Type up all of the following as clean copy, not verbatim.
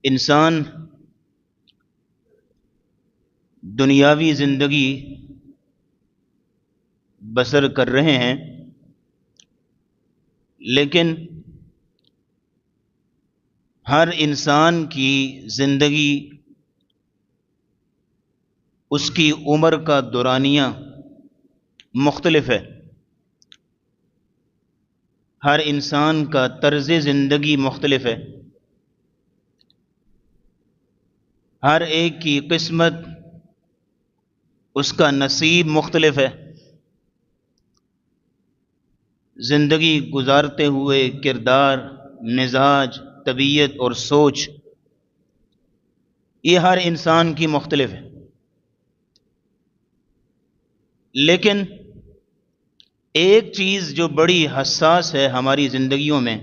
انسان دنیاوی زندگی بسر کر رہے ہیں، لیکن ہر انسان کی زندگی، اس کی عمر کا دورانیہ مختلف ہے، ہر انسان کا طرز زندگی مختلف ہے، ہر ایک کی قسمت، اس کا نصیب مختلف ہے۔ زندگی گزارتے ہوئے کردار، مزاج، طبیعت اور سوچ، یہ ہر انسان کی مختلف ہے۔ لیکن ایک چیز جو بڑی حساس ہے ہماری زندگیوں میں،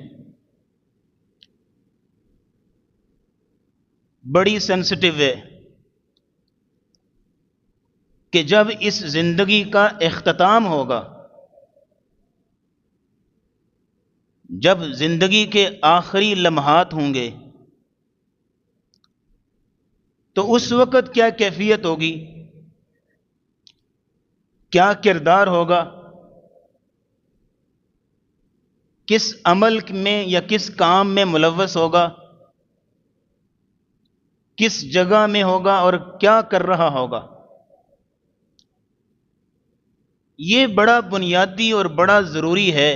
بڑی سینسٹیو ہے، کہ جب اس زندگی کا اختتام ہوگا، جب زندگی کے آخری لمحات ہوں گے، تو اس وقت کیا کیفیت ہوگی، کیا کردار ہوگا، کس عمل میں یا کس کام میں ملوث ہوگا، کس جگہ میں ہوگا اور کیا کر رہا ہوگا، یہ بڑا بنیادی اور بڑا ضروری ہے۔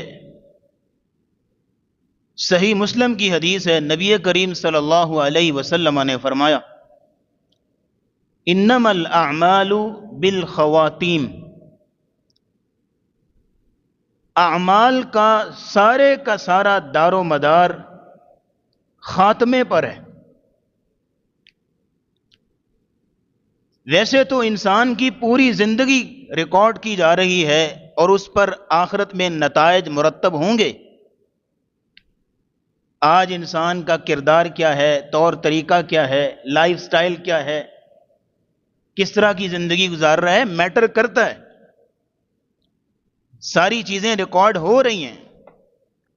صحیح مسلم کی حدیث ہے، نبی کریم صلی اللہ علیہ وسلم نے فرمایا، انما الاعمال بالخواتیم، اعمال کا سارا دار و مدار خاتمے پر ہے۔ ویسے تو انسان کی پوری زندگی ریکارڈ کی جا رہی ہے اور اس پر آخرت میں نتائج مرتب ہوں گے۔ آج انسان کا کردار کیا ہے، طور طریقہ کیا ہے، لائف سٹائل کیا ہے، کس طرح کی زندگی گزار رہا ہے، میٹر کرتا ہے۔ ساری چیزیں ریکارڈ ہو رہی ہیں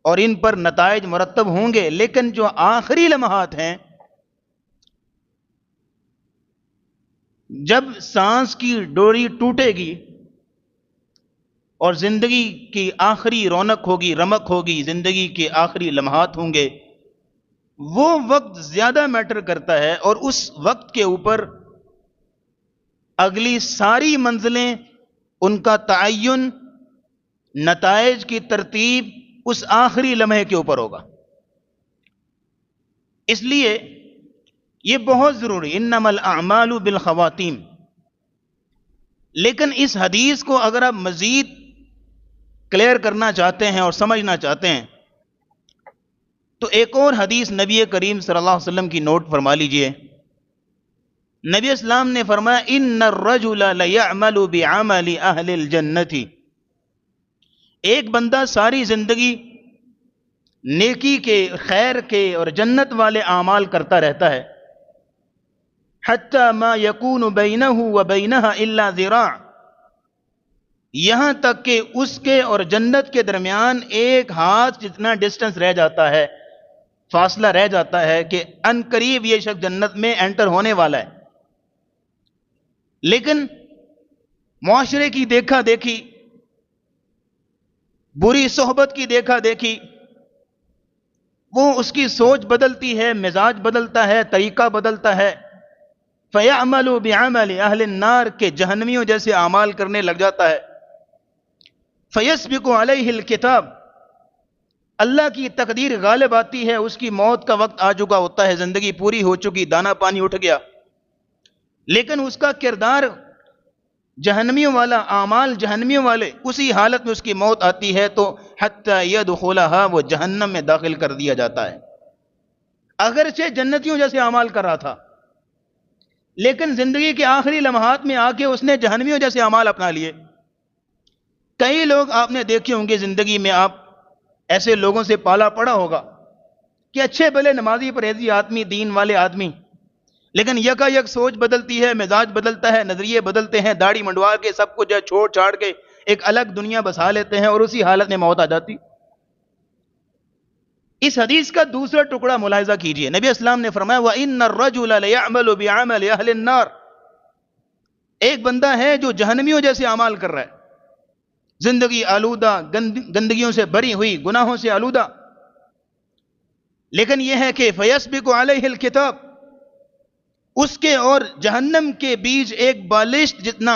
اور ان پر نتائج مرتب ہوں گے، لیکن جو آخری لمحات ہیں، جب سانس کی ڈوری ٹوٹے گی اور زندگی کی آخری رونق ہوگی، رمق ہوگی، زندگی کے آخری لمحات ہوں گے، وہ وقت زیادہ میٹر کرتا ہے، اور اس وقت کے اوپر اگلی ساری منزلیں، ان کا تعین، نتائج کی ترتیب اس آخری لمحے کے اوپر ہوگا۔ اس لیے یہ بہت ضروری، انما الاعمال بالخواتیم۔ لیکن اس حدیث کو اگر آپ مزید کلیئر کرنا چاہتے ہیں اور سمجھنا چاہتے ہیں، تو ایک اور حدیث نبی کریم صلی اللہ علیہ وسلم کی نوٹ فرما لیجئے۔ نبی اسلام نے فرمایا، ان الرجل لیعمل بعمل اہل الجنت، ایک بندہ ساری زندگی نیکی کے، خیر کے اور جنت والے اعمال کرتا رہتا ہے، حتی ما یکون بینہ وبینہا الا ذراع، یہاں تک کہ اس کے اور جنت کے درمیان ایک ہاتھ جتنا ڈسٹنس رہ جاتا ہے، فاصلہ رہ جاتا ہے، کہ ان قریب یہ شخص جنت میں انٹر ہونے والا ہے۔ لیکن معاشرے کی دیکھا دیکھی، بری صحبت کی دیکھا دیکھی، وہ اس کی سوچ بدلتی ہے، مزاج بدلتا ہے، طریقہ بدلتا ہے، فَيَعْمَلُ بِعَمَلِ أَهْلِ النَّارِ، کے جہنمیوں جیسے اعمال کرنے لگ جاتا ہے۔ فَيَسْبِقُ عَلَيْهِ الْكِتَابِ، اللہ کی تقدیر غالب آتی ہے، اس کی موت کا وقت آ چکا ہوتا ہے، زندگی پوری ہو چکی، دانا پانی اٹھ گیا، لیکن اس کا کردار جہنمیوں والا، اعمال جہنمیوں والے، اسی حالت میں اس کی موت آتی ہے تو حتی یدخلھا، وہ جہنم میں داخل کر دیا جاتا ہے۔ اگرچہ جنتیوں جیسے اعمال کر رہا تھا، لیکن زندگی کے آخری لمحات میں آ کے اس نے جہنمیوں جیسے اعمال اپنا لیے۔ کئی لوگ آپ نے دیکھے ہوں گے زندگی میں، آپ ایسے لوگوں سے پالا پڑا ہوگا کہ اچھے بھلے نمازی پرہیزی آدمی، دین والے آدمی، لیکن یکا یک سوچ بدلتی ہے، مزاج بدلتا ہے، نظریے بدلتے ہیں، داڑھی منڈوا کے سب کچھ چھوڑ چھاڑ کے ایک الگ دنیا بسا لیتے ہیں، اور اسی حالت میں موت آ جاتی۔ اس حدیث کا دوسرا ٹکڑا ملاحظہ کیجئے، نبی اسلام نے فرمایا وَإِنَّ الرَّجُلَ لَيَعْمَلُ بِعَمَلِ أَهْلِ النَّارِ، ایک بندہ ہے جو جہنمیوں جیسے اعمال کر رہا ہے، زندگی آلودہ، گندگیوں سے بری ہوئی، گناہوں سے آلودہ، لیکن یہ ہے کہ فَيَسْبِقُ عَلَيْهِ الْكِتَابُ، اس کے اور جہنم کے بیچ ایک بالشت جتنا،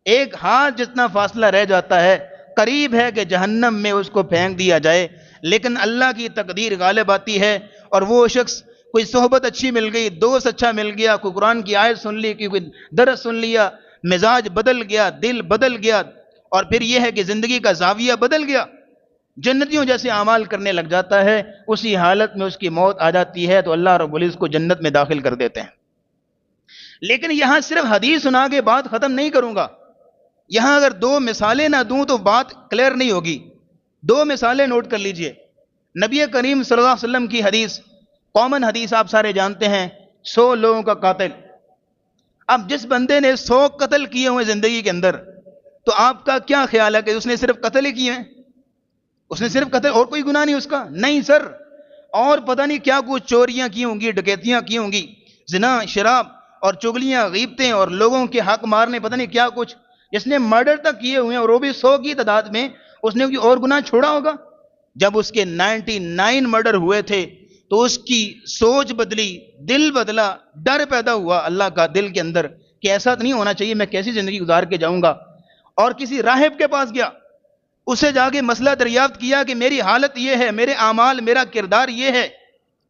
ایک ہاتھ جتنا فاصلہ رہ جاتا ہے، قریب ہے کہ جہنم میں اس کو پھینک دیا جائے، لیکن اللہ کی تقدیر غالب آتی ہے، اور وہ شخص کوئی صحبت اچھی مل گئی، دوست اچھا مل گیا، کوئی قرآن کی آیت سن لی، کوئی درس سن لیا، مزاج بدل گیا، دل بدل گیا، اور پھر یہ ہے کہ زندگی کا زاویہ بدل گیا، جنتیوں جیسے اعمال کرنے لگ جاتا ہے، اسی حالت میں اس کی موت آ جاتی ہے تو اللہ رب العزت کو جنت میں داخل کر دیتے ہیں۔ لیکن یہاں صرف حدیث سنا کے بات ختم نہیں کروں گا، یہاں اگر دو مثالیں نہ دوں تو بات کلیئر نہیں ہوگی۔ دو مثالیں نوٹ کر لیجئے۔ نبی کریم صلی اللہ علیہ وسلم کی حدیث، کامن حدیث آپ سارے جانتے ہیں، 100 لوگوں کا قاتل۔ اب جس بندے نے 100 قتل کیے ہوئے زندگی کے اندر، تو آپ کا کیا خیال ہے کہ اس نے صرف قتل ہی کیے ہیں؟ اس نے صرف قتل، اور کوئی گناہ نہیں اس کا؟ نہیں سر، اور پتہ نہیں کیا کچھ چوریاں کی ہوں گی، ڈکیتیاں کی ہوں گی، زنا، شراب اور چغلیاں، غیبتیں اور لوگوں کے حق مارنے، پتہ نہیں کیا کچھ، جس نے مرڈر تک کیے ہوئے ہیں، اور وہ بھی 100 کی تعداد میں، اس نے کوئی اور گناہ چھوڑا ہوگا؟ جب اس کے 99 مرڈر ہوئے تھے تو اس کی سوچ بدلی، دل بدلا، ڈر پیدا ہوا اللہ کا دل کے اندر کہ ایسا تو نہیں ہونا چاہیے، میں کیسی زندگی گزار کے جاؤں گا، اور کسی راہب کے پاس گیا، اسے جا کے مسئلہ دریافت کیا کہ میری حالت یہ ہے، میرے اعمال، میرا کردار یہ ہے،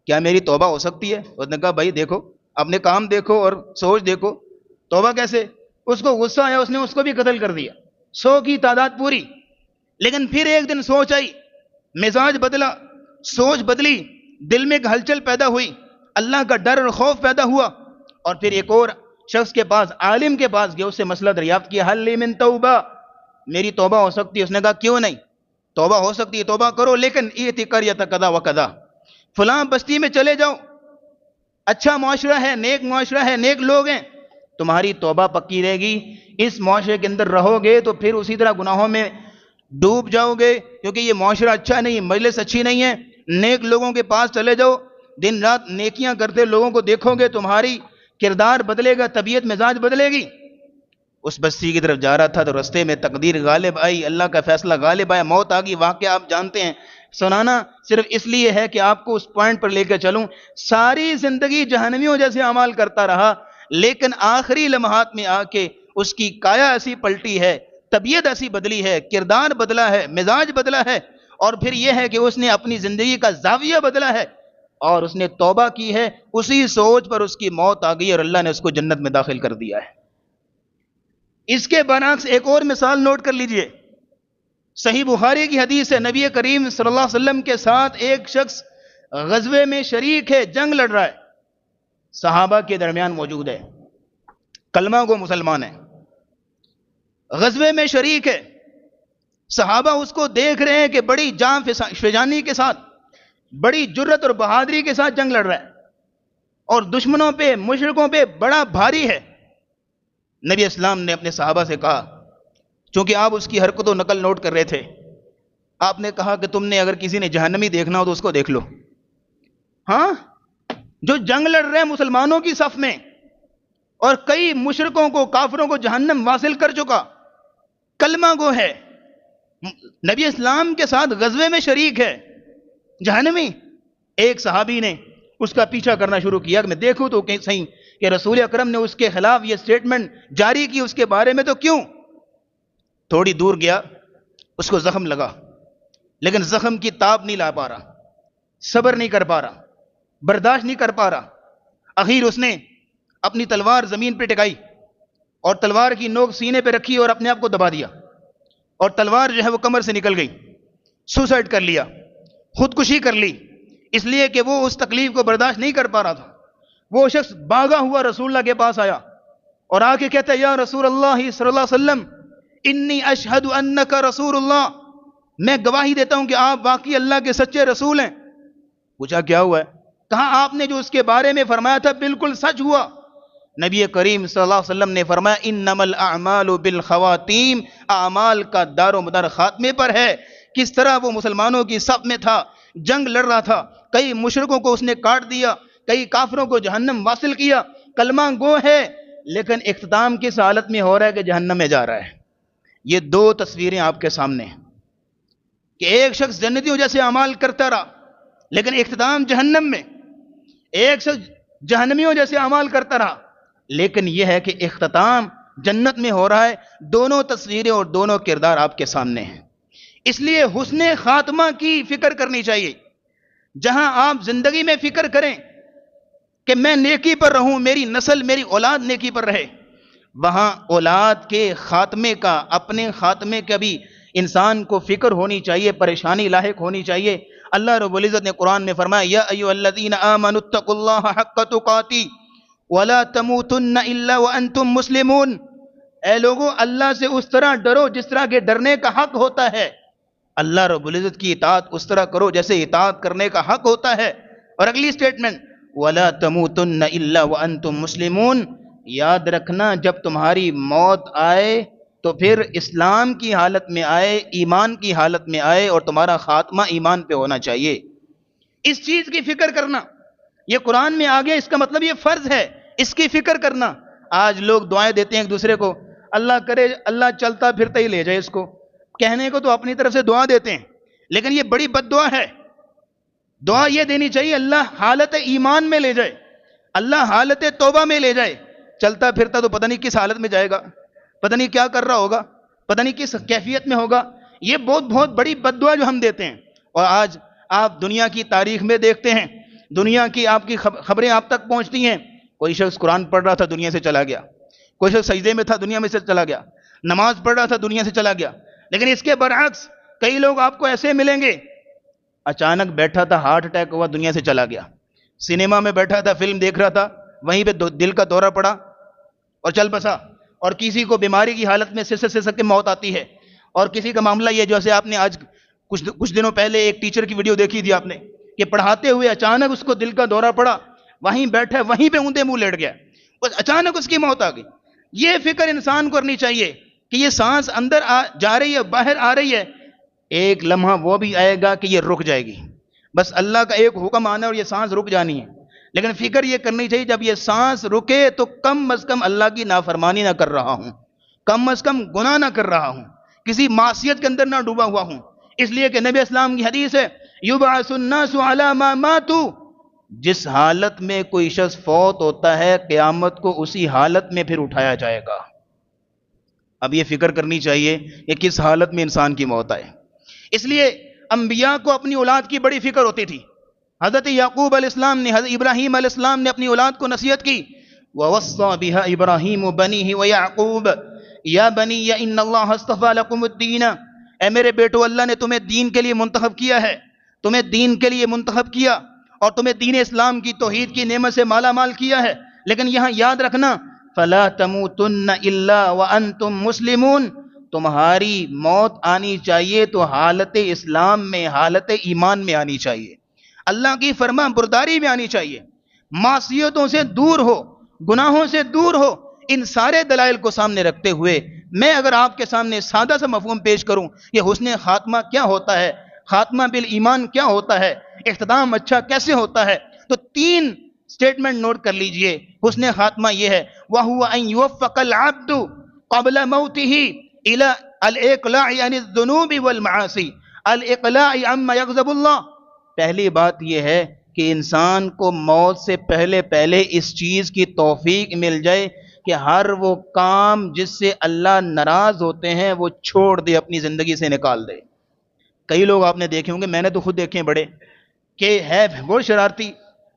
کیا میری توبہ ہو سکتی ہے؟ اس نے کہا بھائی دیکھو، اپنے کام دیکھو اور سوچ دیکھو، توبہ کیسے؟ اس کو غصہ آیا، اس نے اس کو بھی قتل کر دیا، 100 کی تعداد پوری۔ لیکن پھر ایک دن سوچ آئی، مزاج بدلا، سوچ بدلی، دل میں ایک ہلچل پیدا ہوئی، اللہ کا ڈر اور خوف پیدا ہوا، اور پھر ایک اور شخص کے پاس، عالم کے پاس گیا، اس سے مسئلہ دریافت کیا، حل لی من توبہ، میری توبہ ہو سکتی ہے؟ اس نے کہا کیوں نہیں، توبہ ہو سکتی ہے، توبہ کرو، لیکن ایتی قریۃ کذا و کذا، فلاں بستی میں چلے جاؤ، اچھا معاشرہ ہے، نیک معاشرہ ہے، نیک لوگ ہیں، تمہاری توبہ پکی رہے گی، اس معاشرے کے اندر رہو گے تو پھر اسی طرح گناہوں میں ڈوب جاؤ گے، کیونکہ یہ معاشرہ اچھا نہیں، مجلس اچھی نہیں ہے، نیک لوگوں کے پاس چلے جاؤ، دن رات نیکیاں کرتے لوگوں کو دیکھو گے، تمہاری کردار بدلے گا، طبیعت مزاج بدلے گی۔ اس بستی کی طرف جا رہا تھا تو رستے میں تقدیر غالب آئی، اللہ کا فیصلہ غالب آیا، موت آ گئی، واقعہ آپ جانتے ہیں، سنانا صرف اس لیے ہے کہ آپ کو اس پوائنٹ پر لے کے چلوں، ساری زندگی جہنمیوں جیسے اعمال کرتا رہا، لیکن آخری لمحات میں آ کے اس کی کایا ایسی پلٹی ہے، طبیعت ایسی بدلی ہے، کردار بدلا ہے، مزاج بدلا ہے، اور پھر یہ ہے کہ اس نے اپنی زندگی کا زاویہ بدلا ہے، اور اس نے توبہ کی ہے، اسی سوچ پر اس کی موت آ گئی اور اللہ نے اس کو جنت میں داخل کر دیا ہے۔ اس کے برعکس ایک اور مثال نوٹ کر لیجئے، صحیح بخاری کی حدیث ہے، نبی کریم صلی اللہ علیہ وسلم کے ساتھ ایک شخص غزوے میں شریک ہے، جنگ لڑ رہا ہے، صحابہ کے درمیان موجود ہے، کلمہ گو مسلمان ہے، غزوے میں شریک ہے، صحابہ اس کو دیکھ رہے ہیں کہ بڑی جاں فشانی کے ساتھ، بڑی جرت اور بہادری کے ساتھ جنگ لڑ رہا ہے، اور دشمنوں پہ، مشرکوں پہ بڑا بھاری ہے۔ نبی اسلام نے اپنے صحابہ سے کہا، چونکہ آپ اس کی حرکت و نقل نوٹ کر رہے تھے، آپ نے کہا کہ تم نے اگر کسی نے جہنمی دیکھنا ہو تو اس کو دیکھ لو، ہاں، جو جنگ لڑ رہے ہیں مسلمانوں کی صف میں، اور کئی مشرکوں کو، کافروں کو جہنم واصل کر چکا، کلمہ گو ہے، نبی اسلام کے ساتھ غزوے میں شریک ہے، جہنمی۔ ایک صحابی نے اس کا پیچھا کرنا شروع کیا کہ میں دیکھوں تو صحیح کہ رسول اکرم نے اس کے خلاف یہ سٹیٹمنٹ جاری کی اس کے بارے میں، تو کیوں؟ تھوڑی دور گیا، اس کو زخم لگا، لیکن زخم کی تاب نہیں لا پا رہا، صبر نہیں کر پا رہا، برداشت نہیں کر پا رہا، اخیر اس نے اپنی تلوار زمین پہ ٹکائی اور تلوار کی نوک سینے پہ رکھی اور اپنے آپ کو دبا دیا، اور تلوار جو ہے وہ کمر سے نکل گئی، سوسائڈ کر لیا، خودکشی کر لی، اس لیے کہ وہ اس تکلیف کو برداشت نہیں کر پا رہا تھا۔ وہ شخص بھاگا ہوا رسول اللہ کے پاس آیا اور آ کے کہتا ہے، یا رسول اللہ صلی اللہ علیہ وسلم، انی اشہد انک رسول اللہ، میں گواہی دیتا ہوں کہ آپ واقعی اللہ کے سچے رسول ہیں۔ پوچھا کیا ہوا ہے؟ کہا آپ نے جو اس کے بارے میں فرمایا تھا بالکل سچ ہوا۔ نبی کریم صلی اللہ علیہ وسلم نے فرمایا، انما الاعمال بالخواتیم، اعمال کا دار و مدار خاتمے پر ہے۔ کس طرح وہ مسلمانوں کی صف میں تھا، جنگ لڑ رہا تھا، کئی مشرکوں کو اس نے کاٹ دیا، کئی کافروں کو جہنم واصل کیا، کلمہ گو ہے، لیکن اختتام کس حالت میں ہو رہا ہے کہ جہنم میں جا رہا ہے۔ یہ دو تصویریں آپ کے سامنے ہیں کہ ایک شخص جنتیوں جیسے اعمال کرتا رہا لیکن اختتام جہنم میں، ایک شخص جہنمیوں جیسے اعمال کرتا رہا لیکن یہ ہے کہ اختتام جنت میں ہو رہا ہے۔ دونوں تصویریں اور دونوں کردار آپ کے سامنے ہیں۔ اس لیے حسن خاتمہ کی فکر کرنی چاہیے۔ جہاں آپ زندگی میں فکر کریں کہ میں نیکی پر رہوں، میری نسل، میری اولاد نیکی پر رہے، وہاں اولاد کے خاتمے کا، اپنے خاتمے کا بھی انسان کو فکر ہونی چاہیے، پریشانی لاحق ہونی چاہیے۔ اللہ رب العزت نے قرآن میں فرمایا یا ایھا الذین آمنوا اتقوا اللہ حق تقاتہ ولا تموتن الا وانتم مسلمون، اے لوگو اللہ سے اس طرح ڈرو جس طرح کے ڈرنے کا حق ہوتا ہے، اللہ رب العزت کی اطاعت اس طرح کرو جیسے اطاعت کرنے کا حق ہوتا ہے۔ اور اگلی سٹیٹمنٹ ولا تموتن الا وانتم مسلمون، یاد رکھنا جب تمہاری موت آئے تو پھر اسلام کی حالت میں آئے، ایمان کی حالت میں آئے، اور تمہارا خاتمہ ایمان پہ ہونا چاہیے۔ اس چیز کی فکر کرنا، یہ قرآن میں آگے، اس کا مطلب یہ فرض ہے، اس کی فکر کرنا۔ آج لوگ دعائیں دیتے ہیں ایک دوسرے کو، اللہ کرے اللہ چلتا پھرتا ہی لے جائے اس کو، کہنے کو تو اپنی طرف سے دعا دیتے ہیں لیکن یہ بڑی بد دعا ہے۔ دعا یہ دینی چاہیے اللہ حالت ایمان میں لے جائے، اللہ حالت توبہ میں لے جائے۔ چلتا پھرتا تو پتہ نہیں کس حالت میں جائے گا، پتہ نہیں کیا کر رہا ہوگا، پتہ نہیں کس کیفیت میں ہوگا۔ یہ بہت بڑی بد دعا جو ہم دیتے ہیں۔ اور آج آپ دنیا کی تاریخ میں دیکھتے ہیں، دنیا کی آپ کی خبریں آپ تک پہنچتی ہیں، کوئی شخص قرآن پڑھ رہا تھا دنیا سے چلا گیا، کوئی شخص سجدے میں تھا دنیا میں سے چلا گیا، نماز پڑھ رہا تھا دنیا سے چلا گیا۔ لیکن اس کے برعکس کئی لوگ آپ کو ایسے ملیں گے، اچانک بیٹھا تھا ہارٹ اٹیک ہوا دنیا سے چلا گیا، سنیما میں بیٹھا تھا فلم دیکھ رہا تھا وہیں پہ دل کا دورہ پڑا اور چل بسا، اور کسی کو بیماری کی حالت میں سسک کے موت آتی ہے، اور کسی کا معاملہ یہ جیسے آپ نے آج کچھ دنوں پہلے ایک ٹیچر کی ویڈیو دیکھی تھی آپ نے کہ پڑھاتے ہوئے اچانک اس کو دل کا دورہ پڑا، وہیں بیٹھا وہیں پہ اوندے منہ لیٹ گیا، اچانک اس کی موت آ گئی۔ یہ فکر انسان کو کرنی چاہیے کہ یہ سانس اندر جا رہی ہے باہر آ رہی ہے، ایک لمحہ وہ بھی آئے گا کہ یہ رک جائے گی، بس اللہ کا ایک حکم آنا ہے اور یہ سانس رک جانی ہے۔ لیکن فکر یہ کرنی چاہیے جب یہ سانس رکے تو کم از کم اللہ کی نافرمانی نہ کر رہا ہوں، کم از کم گناہ نہ کر رہا ہوں، کسی معصیت کے اندر نہ ڈوبا ہوا ہوں۔ اس لیے کہ نبی اسلام کی حدیث ہے یبعث الناس علی ما ماتوا، جس حالت میں کوئی شخص فوت ہوتا ہے قیامت کو اسی حالت میں پھر اٹھایا جائے گا۔ اب یہ فکر کرنی چاہیے کہ کس حالت میں انسان کی موت آئے۔ اس لیے انبیاء کو اپنی اولاد کی بڑی فکر ہوتی تھی۔ حضرت یعقوب علیہ السلام نے، حضرت ابراہیم علیہ السلام نے اپنی اولاد کو نصیحت کی، وَوَصَّى بِهَا إِبْرَاهِيمُ بَنِيهِ وَيَعْقُوبَ يَا بَنِيَّ إِنَّ اللَّهَ اصْطَفَىٰ لَكُمُ الدِّينَ، اے میرے بیٹو اللہ نے تمہیں دین کے لیے منتخب کیا ہے، تمہیں دین کے لیے منتخب کیا اور تمہیں دین اسلام کی توحید کی نعمت سے مالا مال کیا ہے، لیکن یہاں یاد رکھنا فَلَا تَمُوتُنَّ إِلَّا وَأَنْتُمْ مُسْلِمُونَ، تمہاری موت آنی چاہیے تو حالت اسلام میں، حالت ایمان میں آنی چاہیے، اللہ کی فرما برداری میں آنی چاہیے، معصیتوں سے دور ہو، گناہوں سے دور ہو۔ ان سارے دلائل کو سامنے رکھتے ہوئے میں اگر آپ کے سامنے سادہ سا مفہوم پیش کروں کہ حسن خاتمہ کیا ہوتا ہے، خاتمہ بالایمان کیا ہوتا ہے، اختتام اچھا کیسے ہوتا ہے، تو 3 سٹیٹمنٹ نوٹ کر لیجئے۔ حسن خاتمہ یہ ہے وَهُوَ أَن يُوَفَّقَ الْعَبْدُ قَبْلَ مَوْتِهِ إِلَى الْإِقْلَاعِ عَنِ الذُّنُوبِ وَالْمَعَاصِي، الْإِقْلَاعِ عَمَّا يَغْضَبُ اللَّهُ۔ پہلی بات یہ ہے کہ انسان کو موت سے پہلے اس چیز کی توفیق مل جائے کہ ہر وہ کام جس سے اللہ ناراض ہوتے ہیں وہ چھوڑ دے، اپنی زندگی سے نکال دے۔ کئی لوگ آپ نے دیکھے ہوں گے، میں نے تو خود دیکھے ہیں بڑے، کہ ہے وہ شرارتی،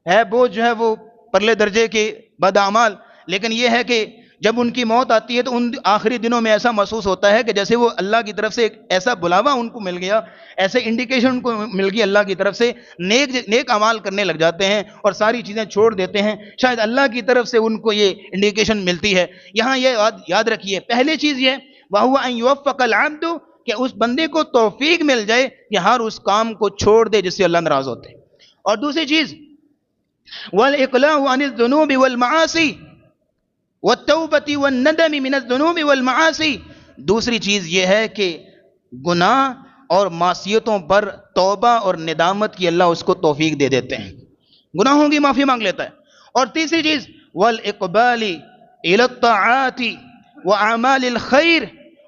ہے وہ جو ہے وہ پرلے درجے کے بدعمال، لیکن یہ ہے کہ جب ان کی موت آتی ہے تو ان آخری دنوں میں ایسا محسوس ہوتا ہے کہ جیسے وہ اللہ کی طرف سے ایک ایسا بلاوا ان کو مل گیا، ایسے انڈیکیشن ان کو مل گئی اللہ کی طرف سے، نیک اعمال کرنے لگ جاتے ہیں اور ساری چیزیں چھوڑ دیتے ہیں، شاید اللہ کی طرف سے ان کو یہ انڈیکیشن ملتی ہے۔ یہاں یہ یاد رکھیے، پہلی چیز یہ وَهُوَ أَن يُوَفَّقَ الْعَبْدُ کہ اس بندے کو توفیق مل جائے کہ ہر اس کام کو چھوڑ دے جس سے اللہ ناراض ہوتے ہیں۔ اور دوسری چیز وَالْإِقْلَاعُ عَنِ الذُّنُوبِ وَالْمَعَاصِي وَالتَّوْبَةِ وَالنَّدَمِ مِنَ الذُّنُوبِ وَالْمَعَاصِي، دوسری چیز یہ ہے کہ گناہ اور معصیتوں پر توبہ اور ندامت کی اللہ اس کو توفیق دے دیتے ہیں، گناہوں کی معافی مانگ لیتا ہے۔ اور تیسری چیز والاقبال الی الطاعات واعمال الخیر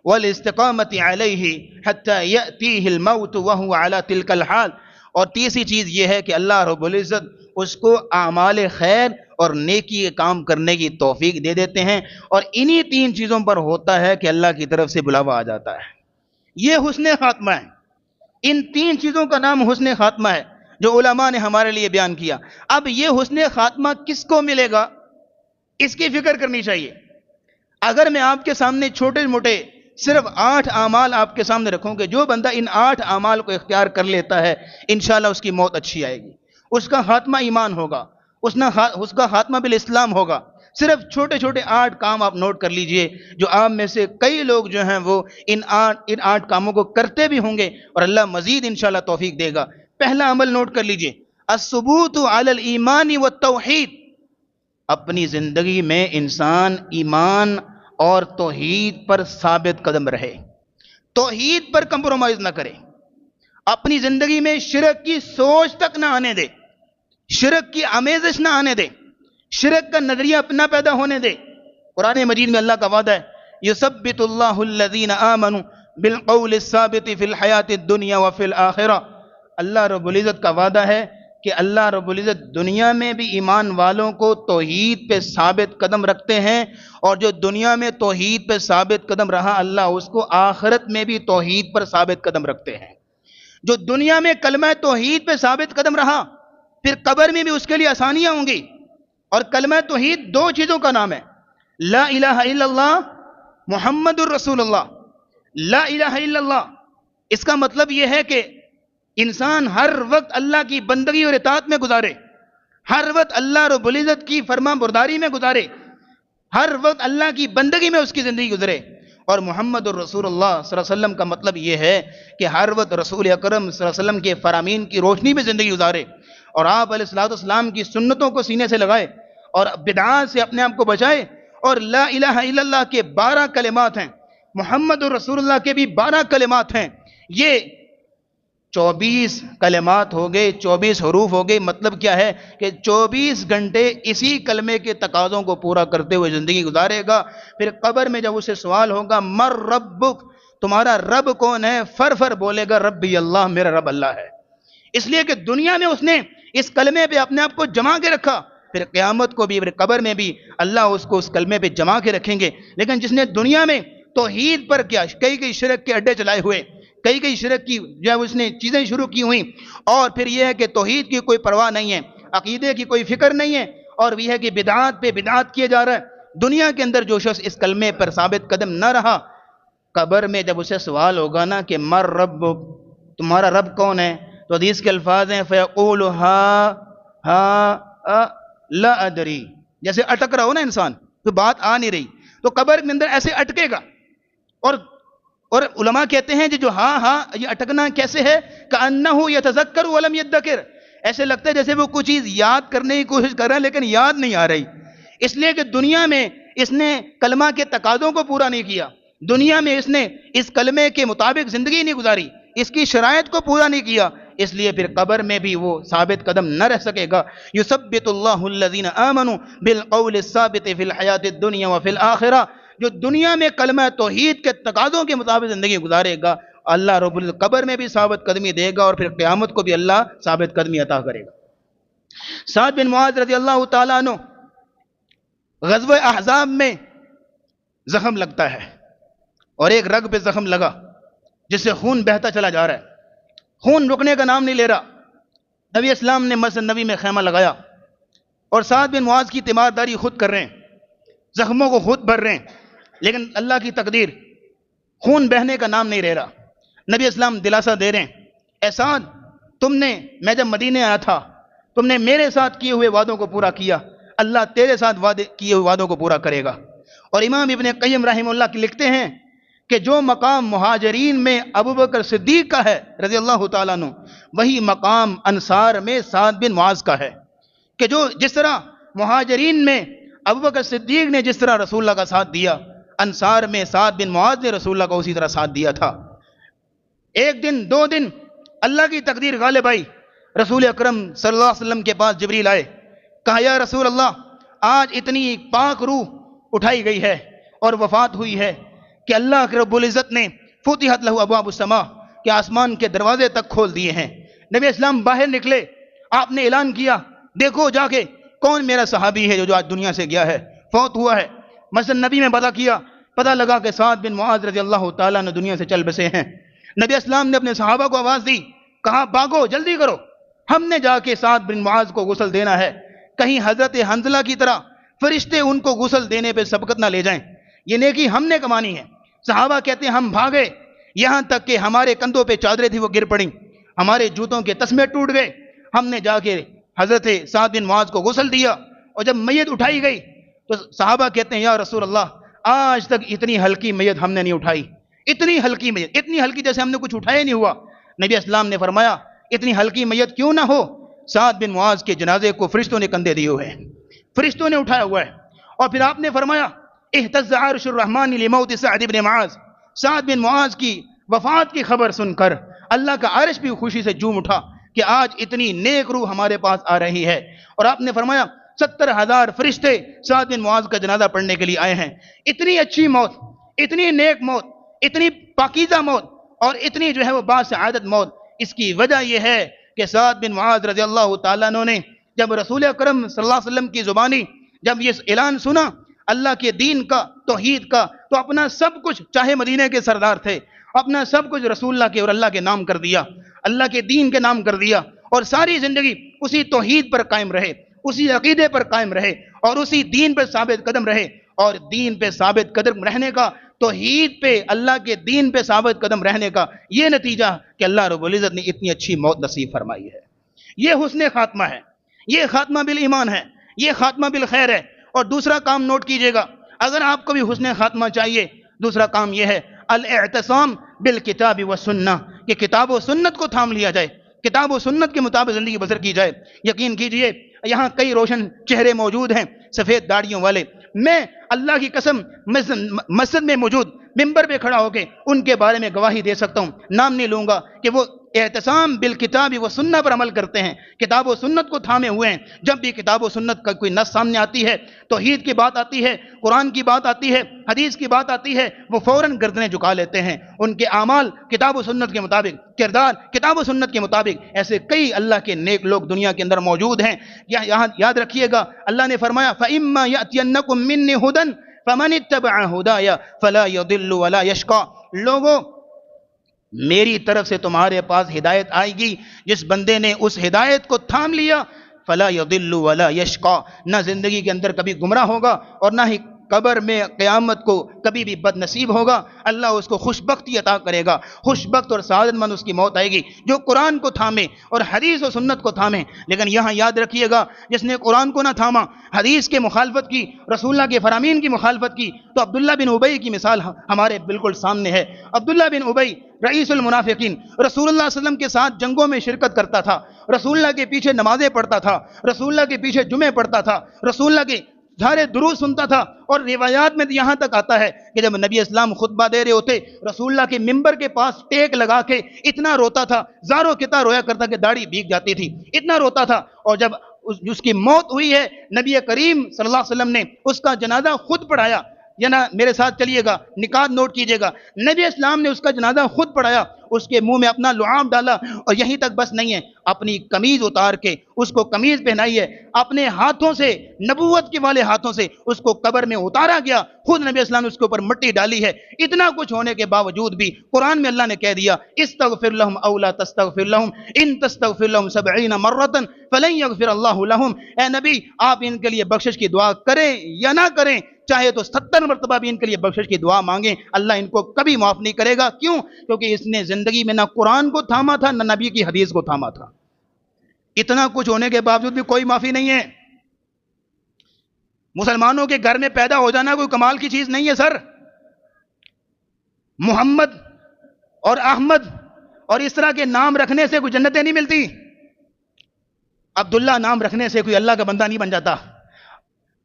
والاستقامت علیہ حتی یأتیہ الموت وہو علی تلک الحال۔ اور تیسری چیز یہ ہے کہ اللہ رب العزت اس کو اعمال خیر اور نیکی کے کام کرنے کی توفیق دے دیتے ہیں، اور انہی تین چیزوں پر ہوتا ہے کہ اللہ کی طرف سے بلاوا آ جاتا ہے۔ یہ حسن خاتمہ ہے، ان تین چیزوں کا نام حسن خاتمہ ہے جو علماء نے ہمارے لیے بیان کیا۔ اب یہ حسن خاتمہ کس کو ملے گا، اس کی فکر کرنی چاہیے۔ اگر میں آپ کے سامنے چھوٹے موٹے صرف 8 اعمال آپ کے سامنے رکھوں کہ جو بندہ ان 8 اعمال کو اختیار کر لیتا ہے انشاءاللہ اس کی موت اچھی آئے گی، اس کا خاتمہ ایمان ہوگا، اس کا خاتمہ بالاسلام ہوگا۔ صرف چھوٹے چھوٹے 8 کام آپ نوٹ کر لیجئے جو آپ میں سے کئی لوگ جو ہیں وہ ان 8 کاموں کو کرتے بھی ہوں گے، اور اللہ مزید انشاءاللہ توفیق دے گا۔ پہلا عمل نوٹ کر لیجئے، الثبوت علی الایمان والتوحید۔ اپنی زندگی میں انسان ایمان اور توحید پر ثابت قدم رہے، توحید پر کمپرومائز نہ کرے، اپنی زندگی میں شرک کی سوچ تک نہ آنے دے، شرک کی آمیزش نہ آنے دے، شرک کا نظریہ نہ پیدا ہونے دے۔ قرآن مجید میں اللہ کا وعدہ ہے یثبت اللہ الذین آمنوا بالقول الثابت فی الحیات الدنیا وفی الآخرہ۔ اللہ رب العزت کا وعدہ ہے کہ اللہ رب العزت دنیا میں بھی ایمان والوں کو توحید پہ ثابت قدم رکھتے ہیں، اور جو دنیا میں توحید پہ ثابت قدم رہا اللہ اس کو آخرت میں بھی توحید پر ثابت قدم رکھتے ہیں۔ جو دنیا میں کلمہ توحید پہ ثابت قدم رہا پھر قبر میں بھی اس کے لیے آسانیاں ہوں گی۔ اور کلمہ توحید 2 چیزوں کا نام ہے، لا الہ الا اللہ محمد الرسول اللہ۔ لا الہ الا اللہ اس کا مطلب یہ ہے کہ انسان ہر وقت اللہ کی بندگی اور اطاعت میں گزارے، ہر وقت اللہ رب العزت کی فرما برداری میں گزارے، ہر وقت اللہ کی بندگی میں اس کی زندگی گزرے۔ اور محمد الرسول اللہ صلی اللہ علیہ وسلم کا مطلب یہ ہے کہ ہر وقت رسول اکرم صلی اللہ علیہ وسلم کے فرامین کی روشنی میں زندگی گزارے، اور آپ علیہ السلام کی سنتوں کو سینے سے لگائے اور بدعات سے اپنے آپ کو بچائے۔ اور لا الہ الا اللہ کے 12 کلمات ہیں، محمد الرسول اللہ کے بھی 12 کلمات ہیں۔ یہ 24 کلمات ہو گئے، 24 حروف ہو گئے۔ مطلب کیا ہے کہ 24 گھنٹے اسی کلمے کے تقاضوں کو پورا کرتے ہوئے زندگی گزارے گا۔ پھر قبر میں جب اسے سوال ہوگا مر ربک، تمہارا رب کون ہے، فر بولے گا ربی اللہ، میرا رب اللہ ہے۔ اس لیے کہ دنیا میں اس نے اس کلمے پہ اپنے آپ کو جما کے رکھا، پھر قیامت کو بھی پھر قبر میں بھی اللہ اس کو اس کلمے پہ جما کے رکھیں گے۔ لیکن جس نے دنیا میں توحید پر کیا کئی شرک کے اڈے چلائے ہوئے، کئی شرک کی جب اس نے چیزیں شروع کی ہوئیں، اور پھر یہ ہے کہ توحید کی کوئی پرواہ نہیں ہے، عقیدے کی کوئی فکر نہیں ہے، اور یہ ہے کہ بدعات پہ بدعات کیے جا رہا ہے۔ دنیا کے اندر جو شخص اس کلمے پر ثابت قدم نہ رہا، قبر میں جب اسے سوال ہوگا نا کہ مر رب، تمہارا رب کون ہے، تو حدیث کے الفاظ ہیں فیقول ہا لا ادری، جیسے اٹک رہا ہو نا انسان تو بات آ نہیں رہی، تو قبر کے اندر ایسے اٹکے گا۔ اور علماء کہتے ہیں جو ہاں یہ اٹکنا کیسے ہے، کأنہ یتذکر ولم یدکر، ایسے لگتا ہے جیسے وہ کچھ چیز یاد کرنے کی کوشش کر رہا ہے لیکن یاد نہیں آ رہی، اس لیے کہ دنیا میں اس نے کلمہ کے تقاضوں کو پورا نہیں کیا، دنیا میں اس نے اس کلمے کے مطابق زندگی نہیں گزاری، اس کی شرائط کو پورا نہیں کیا، اس لیے پھر قبر میں بھی وہ ثابت قدم نہ رہ سکے گا۔ یثبت اللہ الذین آمنوا بالقول الثابت فی الحیات الدنیا وفی الآخرہ، جو دنیا میں کلمہ توحید کے تقاضوں کے مطابق زندگی گزارے گا اللہ رب العزت قبر میں بھی ثابت قدمی دے گا، اور پھر قیامت کو بھی اللہ ثابت قدمی عطا کرے گا۔ سعد بن معاذ رضی اللہ تعالیٰ عنہ، غزوہ احزاب میں زخم لگتا ہے، اور ایک رگ پہ زخم لگا جس سے خون بہتا چلا جا رہا ہے، خون رکنے کا نام نہیں لے رہا۔ نبی اسلام نے مسجد نبی میں خیمہ لگایا، اور سعد بن معاذ کی تیمارداری خود کر رہے ہیں، زخموں کو خود بھر رہے ہیں، لیکن اللہ کی تقدیر خون بہنے کا نام نہیں لے رہا۔ نبی اسلام دلاسا دے رہے ہیں، اے سعد، میں جب مدینے آیا تھا تم نے میرے ساتھ کیے ہوئے وعدوں کو پورا کیا، اللہ تیرے ساتھ کیے ہوئے وعدوں کو پورا کرے گا۔ اور امام ابن قیم رحمہ اللہ کی لکھتے ہیں کہ جو مقام مہاجرین میں ابوبکر صدیق کا ہے رضی اللہ تعالیٰ عنہ، وہی مقام انصار میں سعد بن معاذ کا ہے، کہ جس طرح مہاجرین میں ابوبکر صدیق نے جس طرح رسول اللہ کا ساتھ دیا، انصار میں سعد بن معاذ نے رسول اللہ کا اسی طرح ساتھ دیا تھا۔ ایک دن 2 دن اللہ کی تقدیر غالب آئی، رسول اکرم صلی اللہ علیہ وسلم کے پاس جبریل آئے، کہا یا رسول اللہ آج اتنی پاک روح اٹھائی گئی ہے اور وفات ہوئی ہے کہ اللہ رب العزت نے فتحت لہ ابواب السماء کہ آسمان کے دروازے تک کھول دیے ہیں۔ نبی اسلام باہر نکلے، آپ نے اعلان کیا دیکھو جا کے کون میرا صحابی ہے جو آج دنیا سے گیا ہے، فوت ہوا ہے۔ مسجد نبی میں پتہ کیا، پتہ لگا کہ سعد بن معاذ رضی اللہ تعالیٰ نے دنیا سے چل بسے ہیں۔ نبی اسلام نے اپنے صحابہ کو آواز دی، کہا بھاگو جلدی کرو، ہم نے جا کے سعد بن معاذ کو غسل دینا ہے، کہیں حضرت حنظلہ کی طرح فرشتے ان کو غسل دینے پہ سبقت نہ لے جائیں، یہ نیکی ہم نے کمانی ہے۔ صحابہ کہتے ہیں ہم بھاگے، یہاں تک کہ ہمارے کندھوں پہ چادریں تھی وہ گر پڑیں، ہمارے جوتوں کے تسمے ٹوٹ گئے۔ ہم نے جا کے حضرت سعد بن معاذ کو غسل دیا، اور جب میت اٹھائی گئی تو صحابہ کہتے ہیں یا رسول اللہ آج تک اتنی ہلکی میت ہم نے نہیں اٹھائی، اتنی ہلکی میت، اتنی ہلکی جیسے ہم نے کچھ اٹھایا نہیں ہوا۔ نبی اسلام نے فرمایا اتنی ہلکی میت کیوں نہ ہو، سعد بن معاذ کے جنازے کو فرشتوں نے کندھے دیے ہوئے ہیں، فرشتوں نے اٹھایا ہوا ہے۔ اور پھر آپ نے فرمایا اہتز عرش الرحمن لموت سعد بن معاذ، سعد بن معاذ کی وفات کی خبر سن کر اللہ کا عرش بھی خوشی سے جھوم اٹھا کہ آج اتنی نیک روح ہمارے پاس آ رہی ہے۔ اور آپ نے فرمایا 70,000 فرشتے سعد بن معاذ کا جنازہ پڑھنے کے لیے آئے ہیں۔ اتنی اچھی موت، اتنی نیک موت، اتنی پاکیزہ موت اور اتنی جو ہے وہ باسعادت موت، اس کی وجہ یہ ہے کہ سعد بن معاذ رضی اللہ تعالیٰ عنہ نے جب رسول اکرم صلی اللہ علیہ وسلم کی زبانی جب یہ اعلان سنا اللہ کے دین کا، توحید کا، تو اپنا سب کچھ، چاہے مدینے کے سردار تھے، اپنا سب کچھ رسول اللہ کے اور اللہ کے نام کر دیا، اللہ کے دین کے نام کر دیا، اور ساری زندگی اسی توحید پر قائم رہے، اسی عقیدے پر قائم رہے اور اسی دین پر ثابت قدم رہے۔ اور دین پہ ثابت قدم رہنے کا، توحید پہ، اللہ کے دین پہ ثابت قدم رہنے کا یہ نتیجہ کہ اللہ رب العزت نے اتنی اچھی موت نصیب فرمائی ہے۔ یہ حسن خاتمہ ہے، یہ خاتمہ بالایمان ہے، یہ خاتمہ بالخیر ہے۔ اور دوسرا کام نوٹ کیجئے گا، اگر آپ کو بھی حسن خاتمہ چاہیے، دوسرا کام یہ ہے الاعتصام بالکتاب والسنہ، کہ کتاب و سنت کو تھام لیا جائے، کتاب و سنت کے مطابق زندگی بسر کی جائے۔ یقین کیجئے یہاں کئی روشن چہرے موجود ہیں سفید داڑھیوں والے، میں اللہ کی قسم مسجد میں موجود ممبر پہ کھڑا ہو کے ان کے بارے میں گواہی دے سکتا ہوں، نام نہیں لوں گا، کہ وہ اعتصام بالکتاب و سنہ پر عمل کرتے ہیں، کتاب و سنت کو تھامے ہوئے ہیں۔ جب بھی کتاب و سنت کا کوئی نص سامنے آتی ہے، توحید کی بات آتی ہے، قرآن کی بات آتی ہے، حدیث کی بات آتی ہے، وہ فوراً گردنیں جھکا لیتے ہیں۔ ان کے اعمال کتاب و سنت کے مطابق، کردار کتاب و سنت کے مطابق، ایسے کئی اللہ کے نیک لوگ دنیا کے اندر موجود ہیں۔ یہاں یاد رکھیے گا اللہ نے فرمایا فَإِمَّا يَأْتِيَنَّكُم مِّنِّي هُدًى فَمَنِ اتَّبَعَ هُدَايَ فَلَا يَضِلُّ وَلَا يَشْقَىٰ۔ لوگوں میری طرف سے تمہارے پاس ہدایت آئے گی، جس بندے نے اس ہدایت کو تھام لیا فلا یضل ولا یشقا، نہ زندگی کے اندر کبھی گمراہ ہوگا اور نہ ہی قبر میں قیامت کو کبھی بھی بد نصیب ہوگا۔ اللہ اس کو خوشبختی عطا کرے گا، خوشبخت اور سعادت مند اس کی موت آئے گی جو قرآن کو تھامے اور حدیث و سنت کو تھامے۔ لیکن یہاں یاد رکھیے گا جس نے قرآن کو نہ تھاما، حدیث کے مخالفت کی، رسول اللہ کے فرامین کی مخالفت کی، تو عبداللہ بن ابی کی مثال ہمارے بالکل سامنے ہے۔ عبداللہ بن ابی رئیس المنافقین، رسول اللہ صلی اللہ علیہ وسلم کے ساتھ جنگوں میں شرکت کرتا تھا، رسول اللہ کے پیچھے نمازیں پڑھتا تھا، رسول اللہ کے پیچھے جمعے پڑھتا تھا، رسول اللہ کے سارے دروس سنتا تھا۔ اور روایات میں یہاں تک آتا ہے کہ جب نبی اسلام خطبہ دے رہے ہوتے، رسول اللہ کے ممبر کے پاس ٹیک لگا کے اتنا روتا تھا، زاروں کتا رویا کرتا کہ داڑھی بھیگ جاتی تھی، اتنا روتا تھا۔ اور جب اس کی موت ہوئی ہے، نبی کریم صلی اللہ علیہ وسلم نے اس کا جنازہ خود پڑھایا۔ یا نا میرے ساتھ چلیے گا، نکات نوٹ کیجئے گا، نبی اسلام نے اس کا جنازہ خود پڑھایا، اس کے منہ میں اپنا لعاب ڈالا، اور یہیں تک بس نہیں ہے، اپنی قمیض اتار کے اس کو قمیض پہنائی ہے، اپنے ہاتھوں سے، نبوت کے والے ہاتھوں سے اس کو قبر میں اتارا گیا، خود نبی اسلام نے اس کے اوپر مٹی ڈالی ہے۔ اتنا کچھ ہونے کے باوجود بھی قرآن میں اللہ نے کہہ دیا استغفر لهم او لا تستغفر لهم ان تستغفر لهم 70 مرة فلن يغفر الله لهم۔ اے نبی آپ ان کے لیے بخشش کی دعا کریں یا نہ کریں، چاہے تو 70 مرتبہ بھی ان کے لیے بخشش کی دعا مانگیں، اللہ ان کو کبھی معاف نہیں کرے گا۔ کیوں؟ کیونکہ اس نے زندگی میں نہ قرآن کو تھاما تھا نہ نبی کی حدیث کو تھاما تھا۔ اتنا کچھ ہونے کے باوجود بھی کوئی معافی نہیں ہے۔ مسلمانوں کے گھر میں پیدا ہو جانا کوئی کمال کی چیز نہیں ہے سر۔ محمد اور احمد اور اس طرح کے نام رکھنے سے کوئی جنتیں نہیں ملتی، عبداللہ نام رکھنے سے کوئی اللہ کا بندہ نہیں بن جاتا۔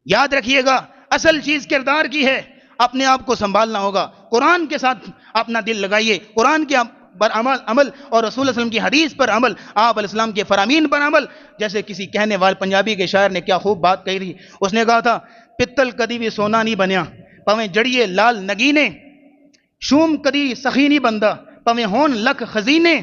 یاد رکھیے گا اصل چیز کردار کی ہے، اپنے آپ کو سنبھالنا ہوگا، قرآن کے ساتھ اپنا دل لگائیے، قرآن کے پر عمل اور رسول اللہ علیہ وسلم کی حدیث پر عمل، آپ علیہ السلام کے فرامین پر عمل. جیسے کسی کہنے والے پنجابی کے شاعر نے کیا خوب بات کہی تھی، اس نے کہا تھا پتل کدی بھی سونا نہیں بنیا پویں جڑیے لال نگینے، شوم کدی سخی نہیں بندا پویں ہون لکھ خزینے،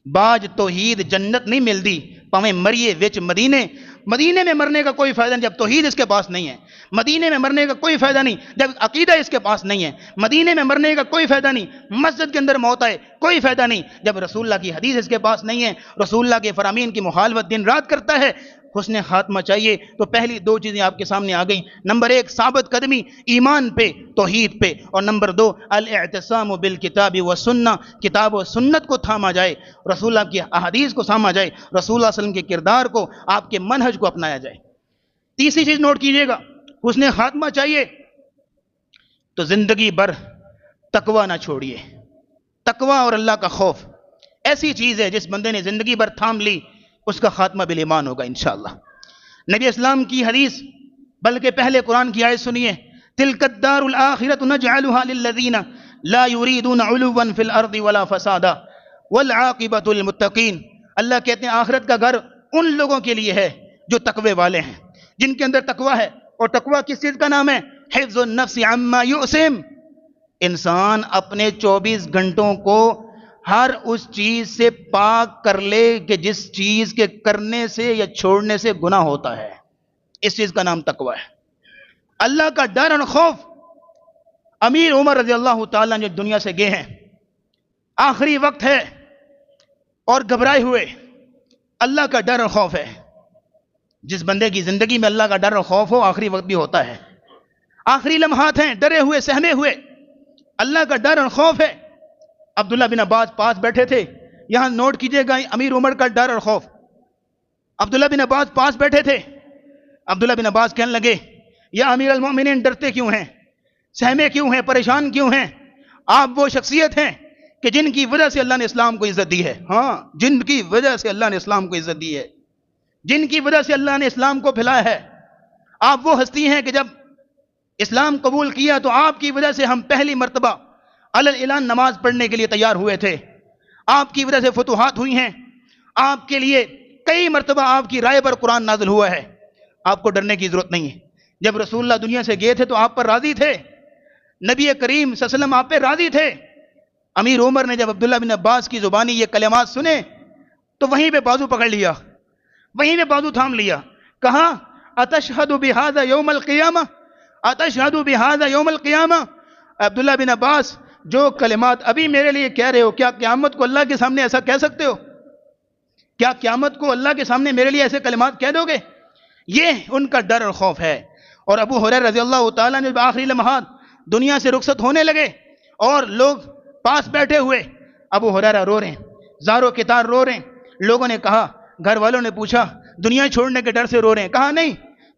باج توحید جنت نہیں ملدی پویں مریے وچ مدینے. مدینے میں مرنے کا کوئی فائدہ نہیں جب توحید اس کے پاس نہیں ہے. مدینے میں مرنے کا کوئی فائدہ نہیں جب عقیدہ اس کے پاس نہیں ہے. مدینے میں مرنے کا کوئی فائدہ نہیں مسجد کے اندر موت آئے کوئی فائدہ نہیں جب رسول اللہ کی حدیث اس کے پاس نہیں ہے، رسول اللہ کے فرامین کی مخالفت دن رات کرتا ہے. حسن خاتمہ چاہیے تو پہلی دو چیزیں آپ کے سامنے آ گئیں. نمبر 1 ثابت قدمی ایمان پہ، توحید پہ، اور نمبر 2 الاعتصام بالکتاب و سنہ، کتاب و سنت کو تھاما جائے، رسول اللہ کی احادیث کو تھاما جائے، رسول اللہ علیہ وسلم کے کردار کو، آپ کے منہج کو اپنایا جائے. تیسری چیز نوٹ کیجئے گا، حسن خاتمہ چاہیے تو زندگی بھر تقوی نہ چھوڑیے. تقوی اور اللہ کا خوف ایسی چیز ہے جس بندے نے زندگی بھر تھام لی اس کا خاتمہ بالایمان ہوگا انشاءاللہ. نبی اسلام کی حدیث بلکہ پہلے قرآن کی آیت سنیے، تلک الدار الآخرۃ نجعلها للذین لا یریدون علوا فی الارض ولا فسادا والعاقبۃ للمتقین. اللہ کہتے ہیں آخرت کا گھر ان لوگوں کے لیے ہے جو تقوی والے ہیں، جن کے اندر تقوی ہے. اور تقوی کس چیز کا نام ہے؟ حفظ النفس عما یؤسم. انسان اپنے 24 گھنٹوں کو ہر اس چیز سے پاک کر لے کہ جس چیز کے کرنے سے یا چھوڑنے سے گناہ ہوتا ہے. اس چیز کا نام تقوی ہے. اللہ کا ڈر اور خوف. امیر عمر رضی اللہ تعالیٰ جو دنیا سے گئے ہیں، آخری وقت ہے اور گھبرائے ہوئے. اللہ کا ڈر اور خوف ہے. جس بندے کی زندگی میں اللہ کا ڈر اور خوف ہو آخری وقت بھی ہوتا ہے. آخری لمحات ہیں، ڈرے ہوئے سہمے ہوئے. اللہ کا ڈر اور خوف ہے. عبداللہ بن عباس پاس بیٹھے تھے. یہاں نوٹ کیجئے گا امیر عمر کا ڈر اور خوف. عبداللہ بن عباس پاس بیٹھے تھے. عبداللہ بن عباس کہنے لگے یا امیر المؤمنین ڈرتے کیوں ہیں، سہمے کیوں ہیں، پریشان کیوں ہیں؟ آپ وہ شخصیت ہیں کہ جن کی وجہ سے اللہ نے اسلام کو عزت دی ہے. ہاں، جن کی وجہ سے اللہ نے اسلام کو عزت دی ہے، جن کی وجہ سے اللہ نے اسلام کو پھیلایا ہے. آپ وہ ہستی ہیں کہ جب اسلام قبول کیا تو آپ کی وجہ سے ہم پہلی مرتبہ علی الاعلان نماز پڑھنے کے لیے تیار ہوئے تھے. آپ کی وجہ سے فتوحات ہوئی ہیں. آپ کے لیے کئی مرتبہ آپ کی رائے پر قرآن نازل ہوا ہے. آپ کو ڈرنے کی ضرورت نہیں ہے. جب رسول اللہ دنیا سے گئے تھے تو آپ پر راضی تھے. نبی کریم صلی اللہ علیہ وسلم آپ پہ راضی تھے. امیر عمر نے جب عبداللہ بن عباس کی زبانی یہ کلمات سنے تو وہیں پہ بازو پکڑ لیا، وہیں پہ بازو تھام لیا. کہا اتشہد بہذا یوم القیامہ، اتشہد بہذا یوم القیامہ. عبداللہ بن عباس، جو کلمات ابھی میرے لیے کہہ رہے ہو، کیا قیامت کو اللہ کے سامنے ایسا کہہ سکتے ہو؟ کیا قیامت کو اللہ کے سامنے میرے لیے ایسے کلمات کہہ دو گے؟ یہ ان کا ڈر اور خوف ہے. اور ابو ہریرہ رضی اللہ تعالیٰ نے آخری لمحات دنیا سے رخصت ہونے لگے اور لوگ پاس بیٹھے ہوئے، ابو ہریرہ رو رہے ہیں، زارو کتار رو رہے ہیں. لوگوں نے کہا، گھر والوں نے پوچھا دنیا چھوڑنے کے ڈر سے رو رہے ہیں؟ کہا نہیں،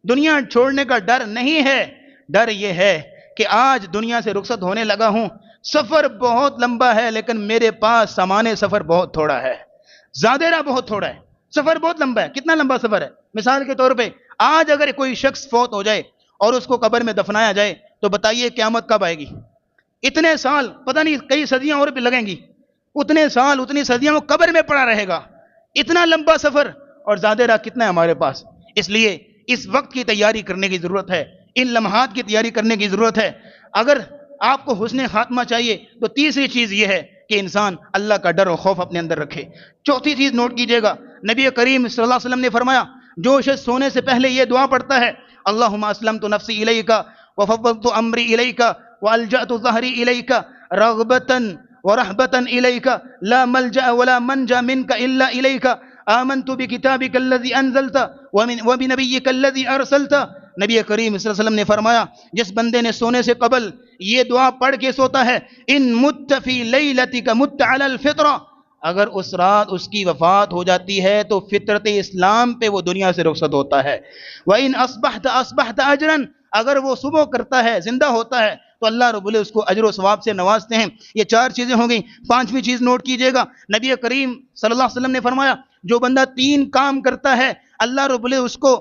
دنیا چھوڑنے کا ڈر نہیں ہے، ڈر یہ ہے کہ آج دنیا سے رخصت ہونے لگا ہوں. سفر بہت لمبا ہے لیکن میرے پاس سامان سفر بہت تھوڑا ہے، زادرہ بہت تھوڑا ہے. سفر بہت لمبا ہے. کتنا لمبا سفر ہے؟ مثال کے طور پہ آج اگر کوئی شخص فوت ہو جائے اور اس کو قبر میں دفنایا جائے تو بتائیے قیامت کب آئے گی؟ اتنے سال، پتہ نہیں کئی صدیاں اور بھی لگیں گی. اتنے سال، اتنی صدیاں وہ قبر میں پڑا رہے گا. اتنا لمبا سفر اور زادرہ کتنا ہے ہمارے پاس. اس لیے اس وقت کی تیاری کرنے کی ضرورت ہے، ان لمحات کی تیاری کرنے کی ضرورت ہے. اگر آپ کو حسن خاتمہ چاہیے تو تیسری چیز یہ ہے کہ انسان اللہ کا ڈر و خوف اپنے اندر رکھے. چوتھی چیز نوٹ کیجئے گا، نبی کریم صلی اللہ علیہ وسلم نے فرمایا جو شخص سونے سے پہلے یہ دعا پڑھتا ہے، اللہم اسلمت نفسی الیک وفوضت امری الیک والجأت ظہری الیک رغبتا ورہبتا الیک لا ملجأ ولا منجا منک الا الیک آمنت بکتابک الذی انزلت وبنبیک الذی ارسلت. نبی کریم صلی اللہ علیہ وسلم نے فرمایا جس بندے نے سونے سے قبل یہ دعا پڑھ کے سوتا ہے، ان مت فی لیلتک مت علی الفطرہ، اگر اس رات اس کی وفات ہو جاتی ہے تو فطرت اسلام پہ وہ دنیا سے رخصت ہوتا ہے. وَإِنْ أَصْبَحْتَ أَجْرًا، اگر وہ صبح کرتا ہے، زندہ ہوتا ہے تو اللہ رب العزت اس کو اجر و ثواب سے نوازتے ہیں. یہ 4 چیزیں ہو گئیں. 5ویں چیز نوٹ کیجئے گا، نبی کریم صلی اللہ علیہ وسلم نے فرمایا جو بندہ 3 کام کرتا ہے اللہ رب العزت اس کو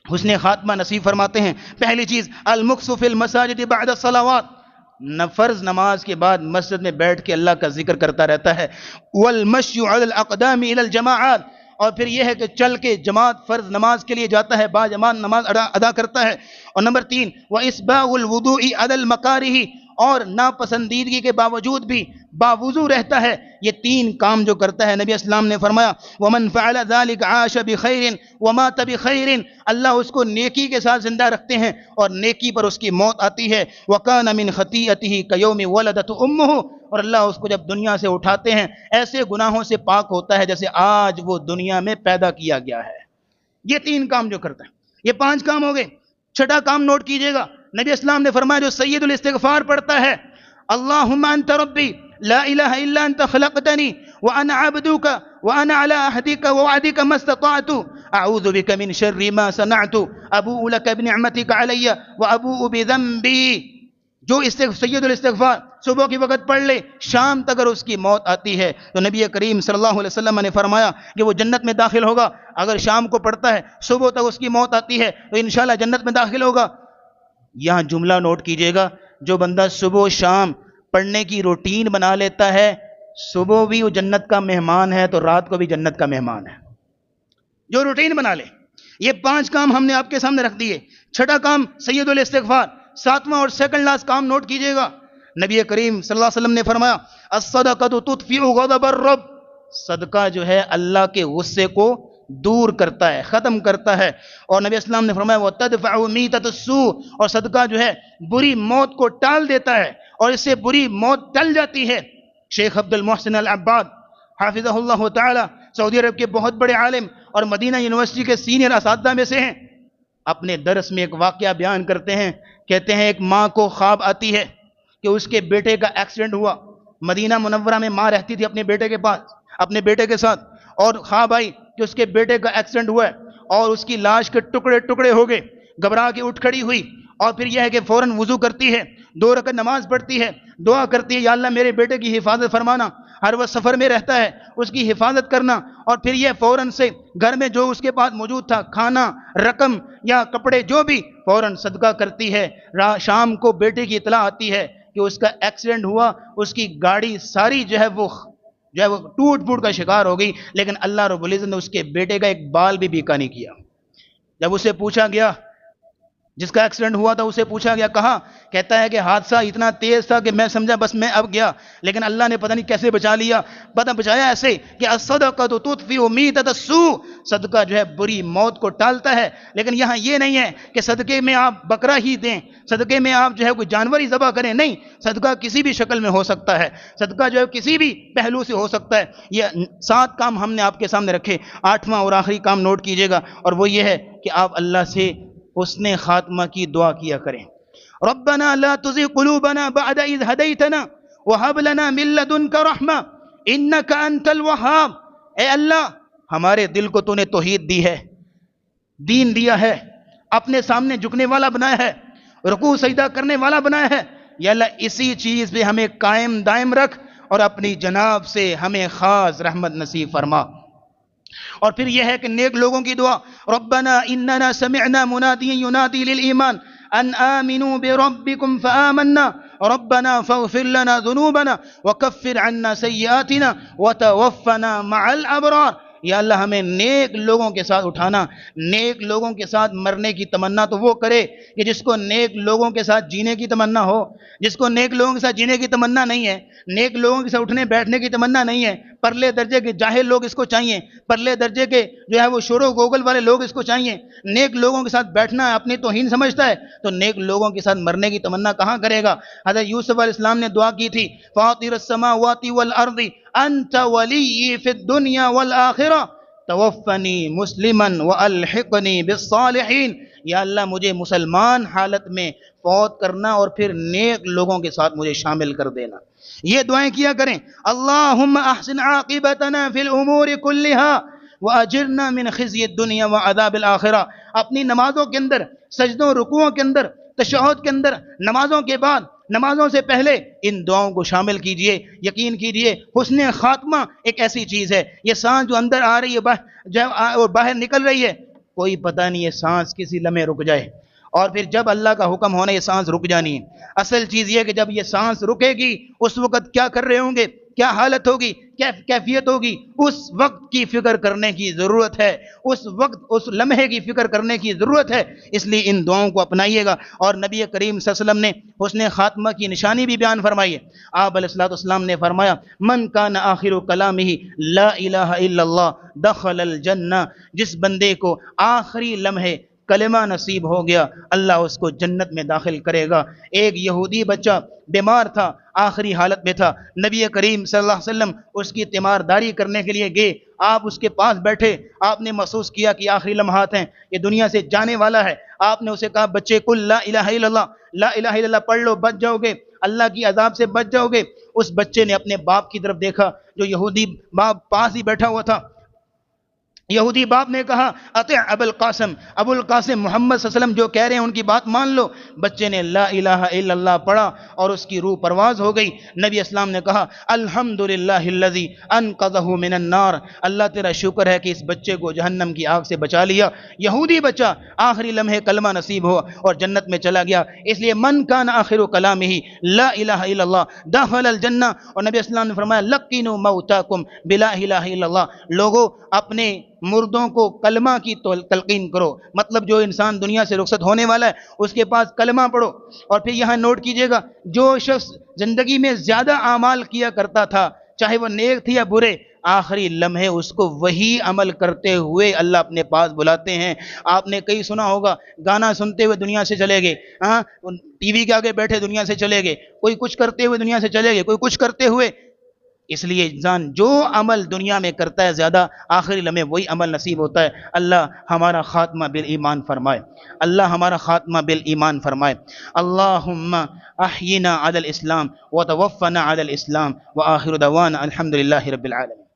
حسن خاتمہ نصیب فرماتے ہیں. پہلی چیز المکث فی المساجد بعد الصلوات، فرض نماز کے بعد مسجد میں بیٹھ کے اللہ کا ذکر کرتا رہتا ہے. والمشی علی الاقدام الی الجماعات، اور پھر یہ ہے کہ چل کے جماعت فرض نماز کے لیے جاتا ہے، با جماعت نماز ادا کرتا ہے. اور نمبر 3 واسباغ الوضوء علی المکارہ، اور ناپسندیدگی کے باوجود بھی باوضو رہتا ہے. یہ 3 کام جو کرتا ہے، نبی اسلام نے فرمایا ومن فعل ذلك عاش بخیر ومات بخیر، اللہ اس کو نیکی کے ساتھ زندہ رکھتے ہیں اور نیکی پر اس کی موت آتی ہے. وکان من خطیئته کیوم ولدت امہ، اور اللہ اس کو جب دنیا سے اٹھاتے ہیں ایسے گناہوں سے پاک ہوتا ہے جیسے آج وہ دنیا میں پیدا کیا گیا ہے. یہ 3 کام جو کرتا ہے، یہ 5 کام ہو گئے. 6واں کام نوٹ کیجئے گا، نبی اسلام نے فرمایا جو سید الاستغفار پڑھتا ہے، اللہم انت ربی لا الہ الا انت خلقتنی وانا عبدک وانا علی عہدک ووعدک ما استطعت اعوذ بک من شر ما صنعت ابوء لک بنعمتک علی وابوء بذنبی. جو سید الاستغفار صبح کی وقت پڑھ لے، شام تک اگر اس کی موت آتی ہے تو نبی کریم صلی اللہ علیہ وسلم نے فرمایا کہ وہ جنت میں داخل ہوگا. اگر شام کو پڑھتا ہے، صبح تک اس کی موت آتی ہے تو انشاءاللہ جنت میں داخل ہوگا. یہاں جملہ نوٹ کیجئے گا، جو بندہ صبح و شام پڑھنے کی روٹین بنا لیتا ہے، صبح بھی وہ جنت کا مہمان ہے تو رات کو بھی جنت کا مہمان ہے. جو روٹین بنا لے. یہ 5 کام ہم نے آپ کے سامنے رکھ دیے. 6واں کام سید الاستغفار. 7واں اور سیکنڈ لاسٹ کام نوٹ کیجئے گا، نبی کریم صلی اللہ علیہ وسلم نے فرمایا الصدقۃ تطفئ غضب الرب، صدقہ جو ہے اللہ کے غصے کو دور کرتا ہے، ختم کرتا ہے. اور نبی اسلام نے فرمایا وَتَدْفَعُ مِيتَةَ السُّوءِ، اور صدقہ جو ہے بری موت کو ٹال دیتا ہے اور اس سے بری موت ٹل جاتی ہے. شیخ عبد المحسن العباد حافظہ اللہ تعالی سعودی عرب کے بہت بڑے عالم اور مدینہ یونیورسٹی کے سینئر اساتذہ میں سے ہیں. اپنے درس میں ایک واقعہ بیان کرتے ہیں. کہتے ہیں ایک ماں کو خواب آتی ہے کہ اس کے بیٹے کا ایکسیڈنٹ ہوا. مدینہ منورہ میں ماں رہتی تھی اپنے بیٹے کے پاس، اپنے بیٹے کے ساتھ، اور خواب آئی کہ اس کے بیٹے کا ایکسیڈنٹ ہوا ہے اور اس کی لاش کے ٹکڑے ٹکڑے ہو گئے. گھبرا کے اٹھ کھڑی ہوئی اور پھر یہ ہے کہ فوراً وضو کرتی ہے، 2 رکعت نماز پڑھتی ہے، دعا کرتی ہے یا اللہ میرے بیٹے کی حفاظت فرمانا، ہر وہ سفر میں رہتا ہے اس کی حفاظت کرنا. اور پھر یہ فوراً سے گھر میں جو اس کے پاس موجود تھا، کھانا، رقم یا کپڑے جو بھی، فوراً صدقہ کرتی ہے. شام کو بیٹے کی اطلاع آتی ہے کہ اس کا ایکسیڈنٹ ہوا، اس کی گاڑی ساری جو ہے وہ ٹوٹ پھوٹ کا شکار ہو گئی، لیکن اللہ رب العزت نے اس کے بیٹے کا ایک بال بھی بیکا نہیں کیا. جب اسے پوچھا گیا، جس کا ایکسیڈنٹ ہوا تھا اسے پوچھا گیا، کہا، کہتا ہے کہ حادثہ اتنا تیز تھا کہ میں سمجھا بس میں اب گیا، لیکن اللہ نے پتہ نہیں کیسے بچا لیا. بچایا ایسے کہ الصدقۃ تطفئ میتۃ السوء، صدقہ جو ہے بری موت کو ٹالتا ہے. لیکن یہاں یہ نہیں ہے کہ صدقے میں آپ بکرا ہی دیں، صدقے میں آپ جو ہے کوئی جانور ہی ذبح کریں، نہیں، صدقہ کسی بھی شکل میں ہو سکتا ہے، صدقہ جو ہے کسی بھی پہلو سے ہو سکتا ہے. یہ 7 کام ہم نے آپ کے سامنے رکھے. 8واں اور آخری کام نوٹ کیجئے گا، اور وہ یہ ہے کہ آپ اللہ سے حسن خاتمہ کی دعا کیا کریں. ربنا لا تزغ قلوبنا بعد اذ هديتنا وهب لنا من لدنك رحمة انك انت الوهاب. اے اللہ ہمارے دل کو تو نے توحید دی ہے، دین دیا ہے، اپنے سامنے جھکنے والا بنایا ہے، رکوع سجدہ کرنے والا بنایا ہے. یا اللہ اسی چیز پہ ہمیں قائم دائم رکھ اور اپنی جناب سے ہمیں خاص رحمت نصیب فرما. اور پھر یہ ہے کہ نیک لوگوں کی دعا، ربنا اننا سمعنا منادیا ینادی للایمان ان آمنوا بربکم فآمنا ربنا فاغفر لنا ذنوبنا وکفر عنا سیئاتنا وتوفنا مع الابرار. یا اللہ ہمیں نیک لوگوں کے ساتھ اٹھانا، نیک لوگوں کے ساتھ مرنے کی تمنا تو وہ کرے کہ جس کو نیک لوگوں کے ساتھ جینے کی تمنا ہو. جس کو نیک لوگوں کے ساتھ جینے کی تمنا نہیں ہے، نیک لوگوں کے ساتھ اٹھنے بیٹھنے کی تمنا نہیں ہے، پرلے درجے کے جاہل لوگ اس کو چاہیے، پرلے درجے کے جو ہے وہ شور و گوگل والے لوگ اس کو چاہیے. نیک لوگوں کے ساتھ بیٹھنا اپنی توہین سمجھتا ہے تو نیک لوگوں کے ساتھ مرنے کی تمنا کہاں کرے گا. حضرت یوسف علیہ السلام نے دعا کی تھی، فاطر السماوات والارض انت ولی فی الدنیا والآخرہ توفنی مسلما والحقنی بالصالحین. یا اللہ مجھے مسلمان حالت میں فوت کرنا اور پھر نیک لوگوں کے ساتھ مجھے شامل کر دینا. یہ دعائیں کیا کریں. اللہم احسن عاقبتنا فی الامور کلہا واجرنا من خزی الدنیا وعذاب الاخرہ. اپنی نمازوں کے اندر، سجدوں رکوعوں کے اندر، تشہد کے اندر، نمازوں کے بعد، نمازوں سے پہلے ان دعاؤں کو شامل کیجئے. یقین کیجئے حسن خاتمہ ایک ایسی چیز ہے، یہ سانس جو اندر آ رہی ہے اور باہر نکل رہی ہے، کوئی پتہ نہیں ہے، سانس کسی لمحے رک جائے اور پھر جب اللہ کا حکم ہونا یہ سانس رک جانی ہے۔ اصل چیز یہ کہ جب یہ سانس رکے گی اس وقت کیا کر رہے ہوں گے، کیا حالت ہوگی، کیا کیفیت ہوگی، اس وقت کی فکر کرنے کی ضرورت ہے، اس وقت اس لمحے کی فکر کرنے کی ضرورت ہے۔ اس لیے ان دعاؤں کو اپنائیے گا۔ اور نبی کریم صلی اللہ علیہ وسلم نے حسن خاتمہ کی نشانی بھی بیان فرمائی ہے۔ آپ علیہ السلام نے فرمایا من کان آخر کلامہ لا الہ الا اللہ دخل الجنہ، جس بندے کو آخری لمحے کلمہ نصیب ہو گیا اللہ اس کو جنت میں داخل کرے گا۔ ایک یہودی بچہ بیمار تھا، آخری حالت میں تھا، نبی کریم صلی اللہ علیہ وسلم اس کی تیمارداری کرنے کے لیے گئے، آپ اس کے پاس بیٹھے، آپ نے محسوس کیا کہ آخری لمحات ہیں، یہ دنیا سے جانے والا ہے۔ آپ نے اسے کہا بچے کل لا الہ الا اللہ، لا الہ الا اللہ پڑھ لو، بچ جاؤ گے، اللہ کی عذاب سے بچ جاؤ گے۔ اس بچے نے اپنے باپ کی طرف دیکھا جو یہودی باپ پاس ہی بیٹھا ہوا تھا۔ یہودی باپ نے کہا اطع ابو القاسم، ابو القاسم محمد صلی اللہ علیہ وسلم جو کہہ رہے ہیں ان کی بات مان لو۔ بچے نے لا الہ الا اللہ پڑھا اور اس کی روح پرواز ہو گئی۔ نبی اسلام نے کہا الحمدللہ الذی انقذہ من النار، اللہ تیرا شکر ہے کہ اس بچے کو جہنم کی آگ سے بچا لیا۔ یہودی بچہ آخری لمحے کلمہ نصیب ہوا اور جنت میں چلا گیا۔ اس لیے من کان آخر کلامہ لا الہ الا اللہ دخل الجنہ۔ اور نبی اسلام نے فرمایا لقنوا موتاکم بلا الہ الا اللہ، لوگوں اپنے مردوں کو کلمہ کی تلقین کرو، مطلب جو انسان دنیا سے رخصت ہونے والا ہے اس کے پاس کلمہ پڑھو۔ اور پھر یہاں نوٹ کیجئے گا جو شخص زندگی میں زیادہ اعمال کیا کرتا تھا چاہے وہ نیک تھے یا برے، آخری لمحے اس کو وہی عمل کرتے ہوئے اللہ اپنے پاس بلاتے ہیں۔ آپ نے کئی سنا ہوگا گانا سنتے ہوئے دنیا سے چلے گئے، ٹی وی کے آگے بیٹھے دنیا سے چلے گئے، کوئی کچھ کرتے ہوئے دنیا سے چلے گئے، کوئی کچھ کرتے ہوئے۔ اس لیے انسان جو عمل دنیا میں کرتا ہے زیادہ آخری لمحے وہی عمل نصیب ہوتا ہے۔ اللہ ہمارا خاتمہ بالایمان فرمائے، اللہ ہمارا خاتمہ بالایمان فرمائے۔ اللہم احینا علی الاسلام وتوفنا علی الاسلام وآخر دعوانا الحمدللہ رب العالمین۔